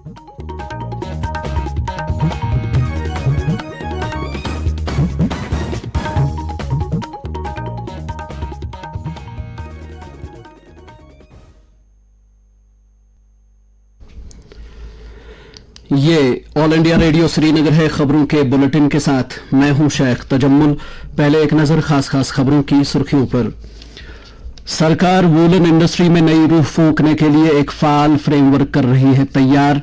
ये all India radio Srinagar है। खबरों के बुलेटिन के साथ मैं हूं शेख तजम्मुल। पहले एक नजर खास खबरों की सुर्खियों पर। सरकार वूलन इंडस्ट्री में नई रूह फूंकने के लिए एक फाल फ्रेमवर्क कर रही है तैयार।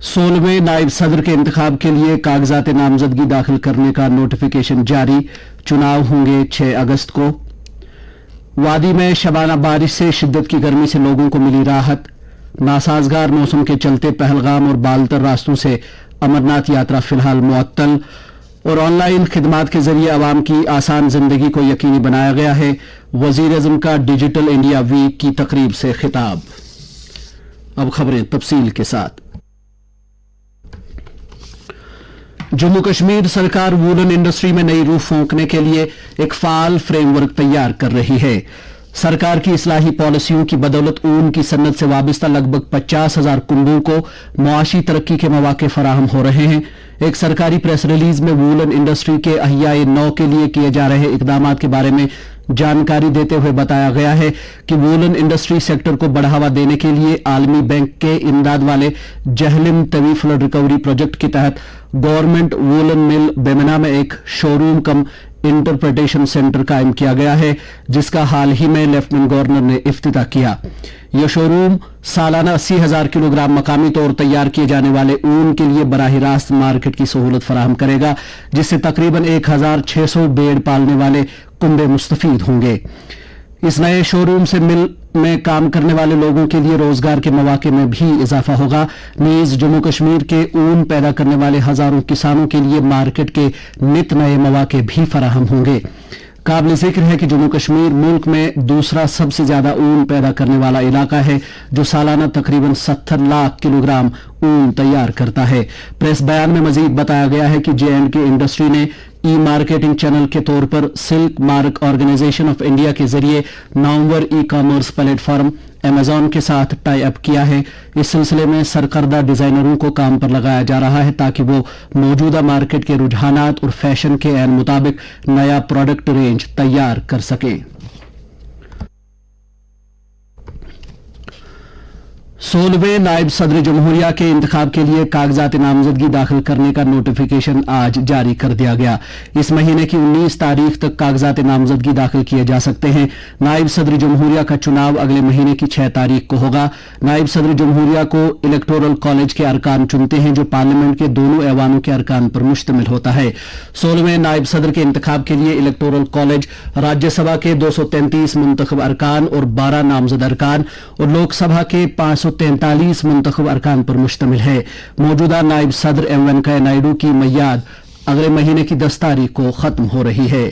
16वें नायब सदर के इंतखाब के लिए कागजात नामजदगी दाखिल करने का नोटिफिकेशन जारी। चुनाव होंगे 6 अगस्त को। वादी में शबाना बारिश से शिद्दत की गर्मी से लोगों को मिली राहत। नासाजगार मौसम के चलते पहलगाम और बालतर रास्तों से अमरनाथ यात्रा फिलहाल मुअत्तल। और ऑनलाइन खिदमात के जरिए आवाम की आसान जिंदगी को यकीनी बनाया गया है। वजीर-ए-आज़म का डिजिटल इंडिया वीक की तकरीब से खिताब। अब खबरें तफसील के साथ। जम्मू कश्मीर सरकार वूलन इंडस्ट्री में नई रूह फूंकने के लिए एक फाल फ्रेमवर्क तैयार कर रही है। सरकार की इस्लाही पॉलिसियों की बदौलत ऊन की सन्नत से वाबस्ता लगभग 50,000 कुंबों को मुआशी तरक्की के मौके फराहम हो रहे हैं। एक सरकारी प्रेस रिलीज में वूलन इंडस्ट्री के अहियाए नौ के लिए किए जा रहे इकदाम के बारे में जानकारी देते हुए बताया गया है कि वूलन इंडस्ट्री सेक्टर को बढ़ावा देने के लिए आलमी बैंक के इमदाद वाले Jhelum Tawi flood recovery project के तहत गवर्नमेंट वूलन मिल बेमना में एक शोरूम कम इंटरप्रिटेशन सेंटर कायम किया गया है, जिसका हाल ही में लेफ्टिनेंट गवर्नर ने इफ्तिताह किया। यह शोरूम सालाना 80,000 किलोग्राम मकामी तौर तैयार किए जाने वाले ऊन के लिए बराह रास्त मार्केट की सहूलत फराहम करेगा, जिससे तकरीबन 1,600 भेड़ पालने वाले कुंबे मुस्तफीद होंगे। इस नए शोरूम से मिल में काम करने वाले लोगों के लिए रोजगार के मौके में भी इजाफा होगा। नीज जम्मू कश्मीर के ऊन पैदा करने वाले हजारों किसानों के लिए मार्केट के नित नए मौके भी फराहम होंगे। काबिल जिक्र है कि जम्मू कश्मीर मुल्क में दूसरा सबसे ज्यादा ऊन पैदा करने वाला इलाका है, जो सालाना तकरीबन 70 लाख किलोग्राम ऊन तैयार करता है। प्रेस बयान में मजीद बताया गया है कि J&K इंडस्ट्री ने ई मार्केटिंग चैनल के तौर पर silk mark organisation of India के जरिए नामवर ई कॉमर्स प्लेटफॉर्म अमेजॉन के साथ टाई अप किया है। इस सिलसिले में सरकर्दा डिजाइनरों को काम पर लगाया जा रहा है ताकि वो मौजूदा मार्केट के रुझानात और फैशन के ऐन मुताबिक नया प्रोडक्ट रेंज तैयार कर सकें। 16वें नायब सदर जमहूरिया के इंतखाब के लिए कागजात नामजदगी दाखिल करने का नोटिफिकेशन आज जारी कर दिया गया। इस महीने की 19 तारीख तक कागजात नामजदगी दाखिल किए जा सकते हैं। नायब सदर जमहूरिया का चुनाव अगले महीने की 6 तारीख को होगा। नायब सदर जमहूरिया को इलेक्टोरल कॉलेज के अरकान चुनते हैं, जो पार्लियामेंट के दोनों ऐवानों के अरकान पर मुश्तमिल होता है। 16वें नायब सदर के इंतखाब के लिए इलेक्टोरल कॉलेज राज्यसभा के 233 मुंतखब अरकान और 12 नामजद अरकान और लोकसभा के 543 मुंतखब अरकान पर मुश्तमिल है। मौजूदा नायब सदर एम वेंकैया नायडू की मियाद अगले महीने की 10 तारीख को खत्म हो रही है।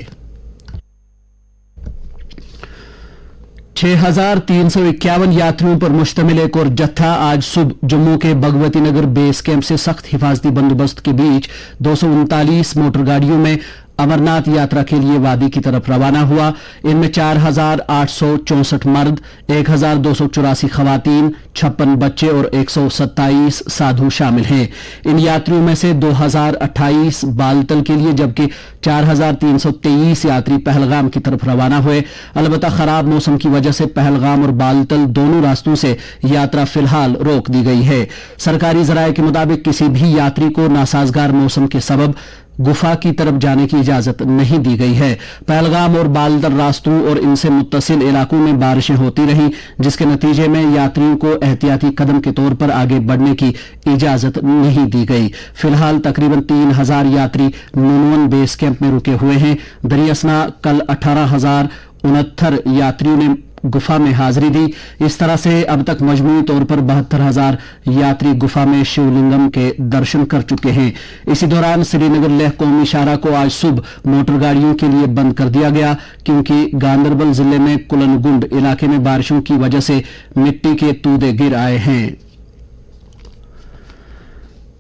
6,351 यात्रियों पर मुश्तमिल एक और जत्था आज सुबह जम्मू के भगवती नगर बेस कैंप से सख्त हिफाजती बंदोबस्त के बीच 239 मोटर गाड़ियों में अमरनाथ यात्रा के लिए वादी की तरफ रवाना हुआ। इनमें 4,864 मर्द, 1,284 खवातीन, 56 बच्चे और 127 साधु शामिल हैं। इन यात्रियों में से 2,028 बालतल के लिए जबकि 4,323 यात्री पहलगाम की तरफ रवाना हुए। अलबत्ता खराब मौसम की वजह से पहलगाम और बालतल दोनों रास्तों से यात्रा फिलहाल रोक दी गई है। सरकारी जराये के मुताबिक किसी भी यात्री को नासाजगार मौसम के सबब गुफा की तरफ जाने की इजाजत नहीं दी गई है। पहलगाम और बालदर रास्तों और इनसे मुत्तसिल इलाकों में बारिशें होती रहीं, जिसके नतीजे में यात्रियों को एहतियाती कदम के तौर पर आगे बढ़ने की इजाजत नहीं दी गई। फिलहाल तकरीबन 3,000 यात्री नूनवन बेस कैंप में रुके हुए हैं। दरियासना कल 18,069 यात्रियों ने गुफा में हाजिरी दी। इस तरह से अब तक मजमूई तौर पर 72,000 यात्री गुफा में शिवलिंगम के दर्शन कर चुके हैं। इसी दौरान श्रीनगर लेह कौमी शाहरा को आज सुबह मोटर गाड़ियों के लिए बंद कर दिया गया, क्योंकि गांदरबल जिले में कुलनगुंड इलाके में बारिशों की वजह से मिट्टी के तूदे गिर आए हैं।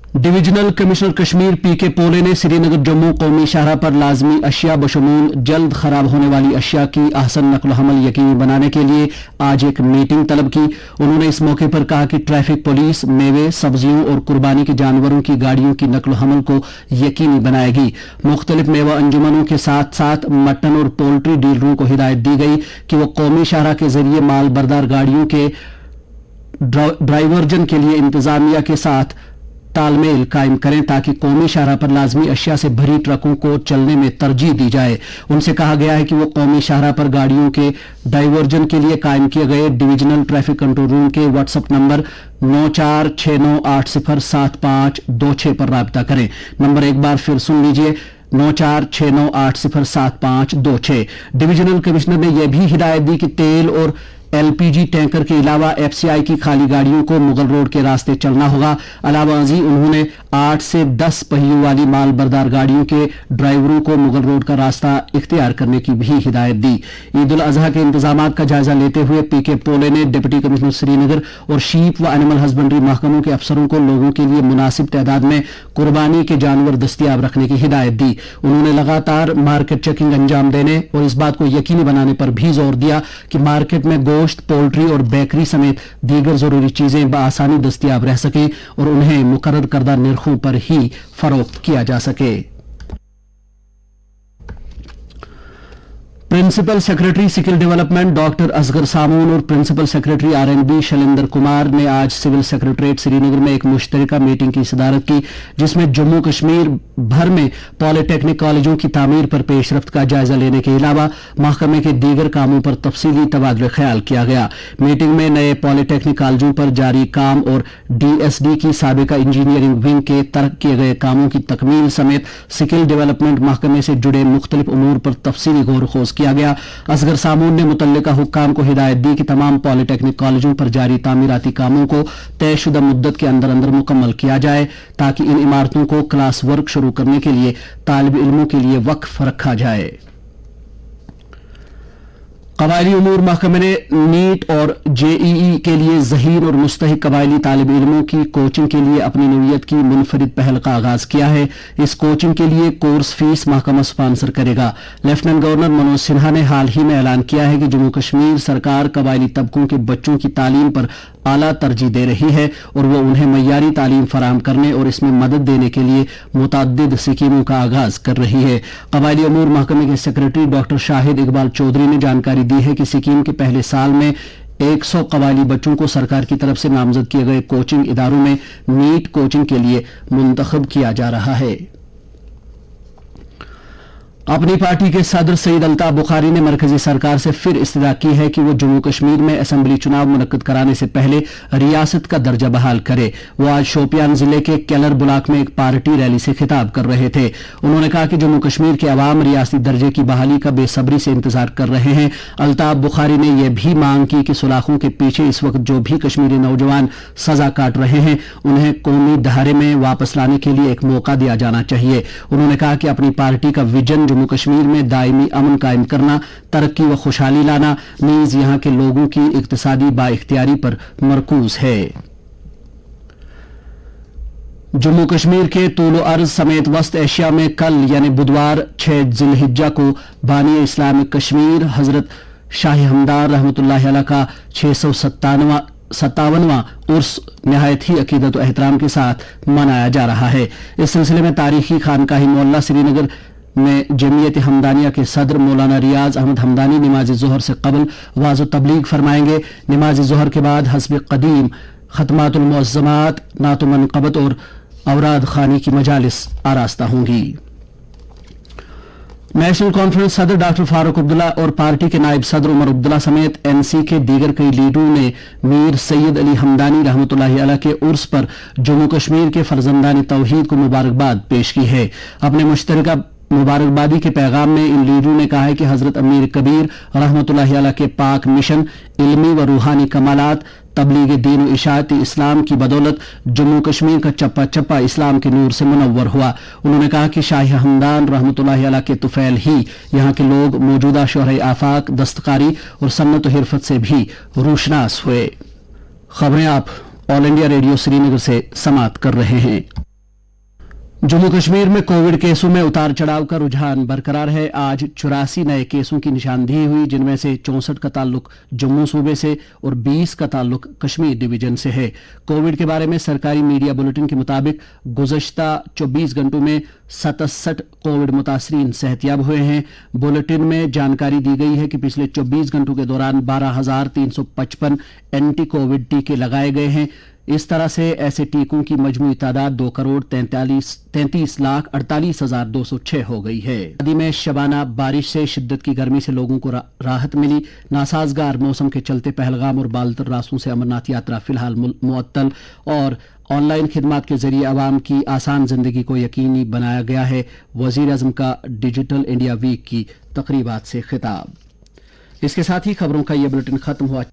डिविजनल कमिश्नर कश्मीर पीके पोले ने श्रीनगर जम्मू कौमी शाहराह पर लाजमी अशिया बशमूल जल्द खराब होने वाली अशिया की अहसन नकल हमल यकीनी बनाने के लिए आज एक मीटिंग तलब की। उन्होंने इस मौके पर कहा कि ट्रैफिक पुलिस मेवे, सब्जियों और कुर्बानी के जानवरों की गाड़ियों की नकल हमल को यकीनी बनाएगी। मुख्तलिफ मेवा अंजुमनों के साथ साथ मटन और पोल्ट्री डीलरों को हिदायत दी गई कि वो कौमी शाहराह के जरिए माल बरदार गाड़ियों के ड्राइवर्जन के लिए इंतजामिया के साथ तालमेल कायम करें ताकि कौमी शाहराह पर लाजमी अशिया से भरी ट्रकों को चलने में तरजीह दी जाए। उनसे कहा गया है कि वो कौमी शाहराह पर गाड़ियों के डाइवर्जन के लिए कायम किए गए डिविजनल ट्रैफिक कंट्रोल रूम के व्हाट्सएप नंबर 9469807526 पर राब्ता करें। नंबर एक बार फिर सुन लीजिए, 9469807526। डिविजनल कमिश्नर ने यह भी हिदायत दी कि तेल और एलपीजी टैंकर के अलावा एफसीआई की खाली गाड़ियों को मुगल रोड के रास्ते चलना होगा। अलावा उन्होंने 8 से 10 पहियों वाली माल बरदार गाड़ियों के ड्राइवरों को मुगल रोड का रास्ता इख्तियार करने की भी हिदायत दी। ईद उल अजहा के इंतजामात का जायजा लेते हुए पीके पोले ने डिप्टी कमिश्नर श्रीनगर और शीप व एनिमल हस्बेंड्री महकमों के अफसरों को लोगों के लिए मुनासिब तादाद में कुर्बानी के जानवर दस्तियाब रखने की हिदायत दी। उन्होंने लगातार मार्केट चेकिंग अंजाम देने और इस बात को यकीनी बनाने पर भी जोर दिया कि मार्केट में गोश्त, पोल्ट्री और बेकरी समेत दीगर जरूरी चीजें बआसानी दस्तियाब रह सकें और उन्हें मुकर्रर करदा निर्खों पर ही फरोख्त किया जा सके। Principal secretary skill development doctor Asghar Samoon और principal secretary RNB Shailendra Kumar ने आज सिविल सेक्रेटरीट श्रीनगर में एक मुश्तरका मीटिंग की सदारत की, जिसमें जम्मू कश्मीर भर में पॉलिटेक्निक कॉलेजों की तामीर पर पेशरफ्त का जायजा लेने के अलावा महकमे के दीगर कामों पर तफसीली तबादला ख्याल किया गया। मीटिंग में नए पॉलिटेक्निक कॉलेजों पर जारी काम और डीएसडी की साबिका इंजीनियरिंग विंग के तर्क किए गए कामों की तकमील समेत स्किल डेवलपमेंट महकमे से जुड़े मुख्तलिफ उमूर पर तफसीली गौर खोज किया गया। असगर सामून ने मुतल्लिका हुक्काम को हिदायत दी कि तमाम पॉलिटेक्निक कॉलेजों पर जारी तामीराती कामों को तयशुदा मुद्दत के अंदर अंदर मुकम्मल किया जाए ताकि इन इमारतों को क्लास वर्क शुरू करने के लिए तालिब इल्मों के लिए वक्फ रखा जाए। कबायली उमूर महकमे ने नीट और जेईई के लिए ज़हीन और मुस्तहिक कबायली तालिब इल्मों की कोचिंग के लिए अपनी नौयत की मुनफरिद पहल का आगाज किया है। इस कोचिंग के लिए कोर्स फीस महकमा स्पॉन्सर करेगा। लेफ्टिनेंट गवर्नर मनोज सिन्हा ने हाल ही में ऐलान किया है कि जम्मू कश्मीर सरकार कबायली तबकों के बच्चों की तालीम पर आला तरजीह दे रही है और वो उन्हें मय्यारी तालीम फराहम करने और इसमें मदद देने के लिए मुतअद्दिद स्कीमों का आगाज कर रही है। कबायली उमूर महकमे के सेक्रेटरी डॉक्टर शाहिद इकबाल चौधरी ने जानकारी दी है कि स्कीम के पहले साल में 100 कबायली बच्चों को सरकार की तरफ से नामजद किए गए कोचिंग इदारों में नीट कोचिंग के लिए मुंतखब किया जा रहा है। अपनी पार्टी के सदर सईद अल्ताफ बुखारी ने मरकजी सरकार से फिर इस्तदा की है कि वो जम्मू कश्मीर में असेंबली चुनाव मुनक्कद कराने से पहले रियासत का दर्जा बहाल करे। वो आज शोपियान जिले के केलर ब्लॉक में एक पार्टी रैली से खिताब कर रहे थे। उन्होंने कहा कि जम्मू कश्मीर के अवाम रियासती दर्जे की बहाली का बेसब्री से इंतजार कर रहे हैं। अल्ताफ बुखारी ने यह भी मांग की कि सुलाखों के पीछे इस वक्त जो भी कश्मीरी नौजवान सजा काट रहे हैं उन्हें कौमी धारे में वापस लाने के लिए एक मौका दिया जाना चाहिए। उन्होंने कहा कि अपनी पार्टी का विजन जम्मू कश्मीर में दायमी अमन कायम करना, तरक्की व खुशहाली लाना, नीज यहां के लोगों की इक्तिसादी बाइख्तियारी पर मरकूज है। जम्मू कश्मीर के तूलो अर्ज समेत वस्त एशिया में कल यानी बुधवार 6 जिलहिज्जा को बानी इस्लामिक कश्मीर हजरत शाह हमदान रहमतुल्लाह अलैह का 657वां उर्स नहायत ही अकीदत व एहतराम के साथ मनाया जा रहा है। इस सिलसिले में तारीखी खानकाही मोहल्ला श्रीनगर में जमीयत हमदानिया के सदर मौलाना रियाज अहमद हमदानी नमाज जोहर से कबल वाज़ तबलीग फरमाएंगे। नमाज जोहर के बाद हस्ब कदीम खतमातुल मुअज़्ज़मात, नात मनक़बत और औराद खानी की मजालिस आरास्ता होंगी। नेशनल कॉन्फ्रेंस सदर डॉक्टर फारूक अब्दुल्ला और पार्टी के नायब सदर उमर अब्दुल्ला समेत एनसी के दीगर कई लीडरों ने मीर सैयद अली हमदानी रहमतुल्लाह अलैह के उर्स पर जम्मू कश्मीर के फर्जंदानी तौहीद को मुबारकबाद पेश की है। अपने मुश्तरका मुबारकबादी के पैगाम में इन लीडरों ने कहा है कि हजरत अमीर कबीर रहमतुल्लाह अलैह के पाक मिशन, इल्मी व रूहानी कमालात, तबलीग दीन व इशाअत इस्लाम की बदौलत जम्मू कश्मीर का चप्पा चप्पा इस्लाम के नूर से मुनव्वर हुआ। उन्होंने कहा कि शाह हमदान रहमतुल्लाह अलैह के तुफैल ही यहाँ के लोग मौजूदा शोहरे आफाक, दस्तकारी और सन्नत व हिरफत से भी रोशनास हुए। खबरें आप ऑल इंडिया रेडियो श्रीनगर से समाअत कर रहे हैं। जम्मू कश्मीर में कोविड केसों में उतार चढ़ाव का रुझान बरकरार है। आज 84 नए केसों की निशानदेही हुई, जिनमें से 64 का ताल्लुक जम्मू सूबे से और 20 का ताल्लुक कश्मीर डिवीजन से है। कोविड के बारे में सरकारी मीडिया बुलेटिन के मुताबिक गुज़श्ता 24 घंटों में 67 कोविड मुतासरीन सेहतियाब हुए हैं। बुलेटिन में जानकारी दी गई है कि पिछले 24 घंटों के दौरान 12,355 एंटी कोविड टीके लगाए गए हैं। इस तरह से ऐसे टीकों की मजमूई तादाद 2,33,48,206 हो गई है। नदी में शबाना बारिश से शिद्दत की गर्मी से लोगों को राहत मिली। नासाजगार मौसम के चलते पहलगाम और बालतर रास्तों से अमरनाथ यात्रा फिलहाल मुअत्तल और ऑनलाइन खिदमात के जरिए आवाम की आसान जिंदगी को यकीनी बनाया गया है। वजीर आजम का डिजिटल इंडिया वीक की तकरीबात से खिताब। इसके साथ ही खबरों का यह बुलेटिन खत्म हुआ।